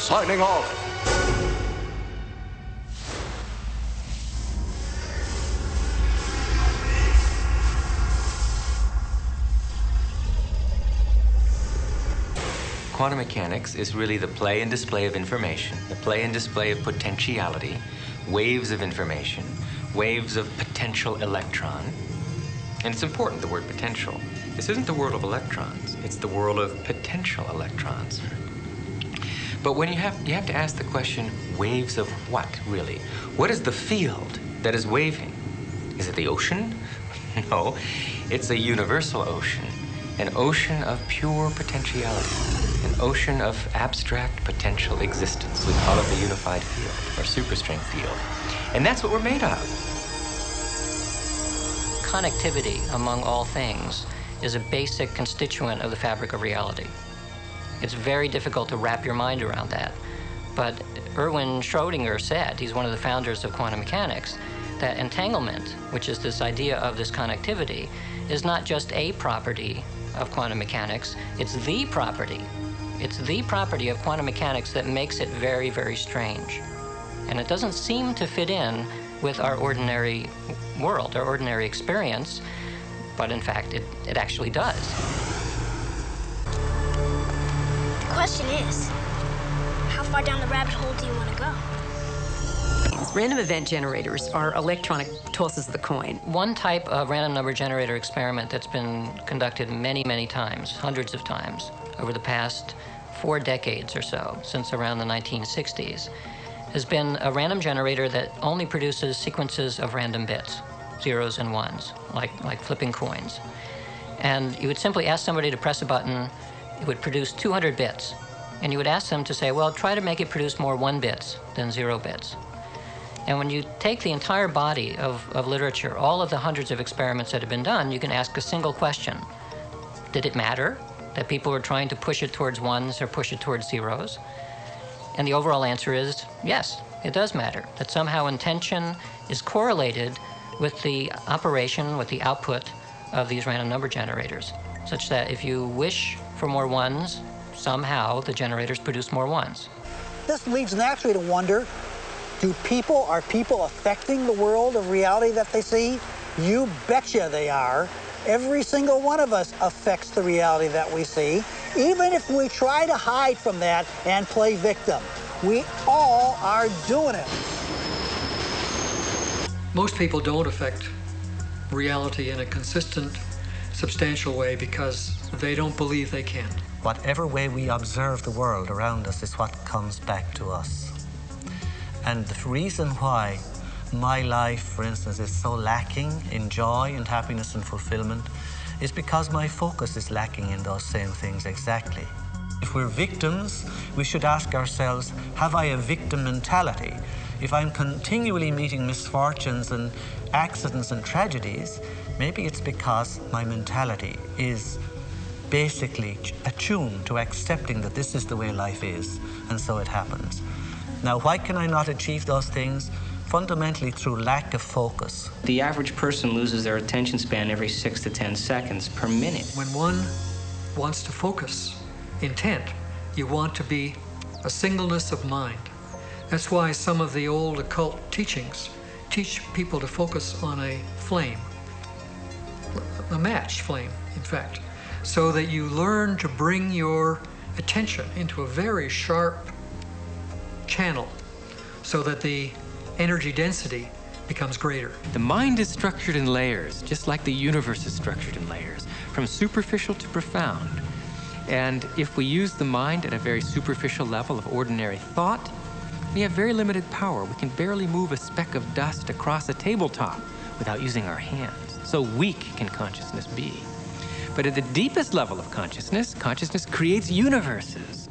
signing off. Quantum mechanics is really the play and display of information, the play and display of potentiality, waves of information, waves of potential electron. And it's important, the word potential. This isn't the world of electrons, it's the world of potential electrons. But when you have to ask the question, waves of what, really? What is the field that is waving? Is it the ocean? No, it's a universal ocean, an ocean of pure potentiality, an ocean of abstract potential existence. We call it the unified field, or superstring field. And that's what we're made of. Connectivity among all things is a basic constituent of the fabric of reality. It's very difficult to wrap your mind around that. But Erwin Schrödinger said, he's one of the founders of quantum mechanics, that entanglement, which is this idea of this connectivity, is not just a property of quantum mechanics, it's the property. It's the property of quantum mechanics that makes it very, very strange. And it doesn't seem to fit in with our ordinary world, our ordinary experience, but in fact, it actually does. The question is, how far down the rabbit hole do you want to go? Random event generators are electronic tosses of the coin. One type of random number generator experiment that's been conducted many, many times, hundreds of times, over the past 4 decades or so, since around the 1960s, has been a random generator that only produces sequences of random bits, zeros and ones, like flipping coins. And you would simply ask somebody to press a button, it would produce 200 bits. And you would ask them to say, well, try to make it produce more 1 bits than 0 bits. And when you take the entire body of literature, all of the hundreds of experiments that have been done, you can ask a single question. Did it matter that people were trying to push it towards ones or push it towards zeros? And the overall answer is yes, it does matter. That somehow intention is correlated with the operation, with the output of these random number generators, such that if you wish for more ones, somehow the generators produce more ones. This leads naturally to wonder, are people affecting the world of reality that they see? You betcha they are. Every single one of us affects the reality that we see, even if we try to hide from that and play victim. We all are doing it. Most people don't affect reality in a consistent, substantial way because they don't believe they can. Whatever way we observe the world around us is what comes back to us. And the reason why my life, for instance, is so lacking in joy and happiness and fulfillment is because my focus is lacking in those same things exactly. If we're victims, we should ask ourselves, have I a victim mentality? If I'm continually meeting misfortunes and accidents and tragedies, maybe it's because my mentality is basically attuned to accepting that this is the way life is, and so it happens. Now, why can I not achieve those things? Fundamentally through lack of focus. The average person loses their attention span every 6 to 10 seconds per minute. When one wants to focus intent, you want to be a singleness of mind. That's why some of the old occult teachings teach people to focus on a flame, a match flame, in fact, so that you learn to bring your attention into a very sharp channel so that the energy density becomes greater. The mind is structured in layers, just like the universe is structured in layers, from superficial to profound. And if we use the mind at a very superficial level of ordinary thought, we have very limited power. We can barely move a speck of dust across a tabletop without using our hands. So weak can consciousness be. But at the deepest level of consciousness, consciousness creates universes.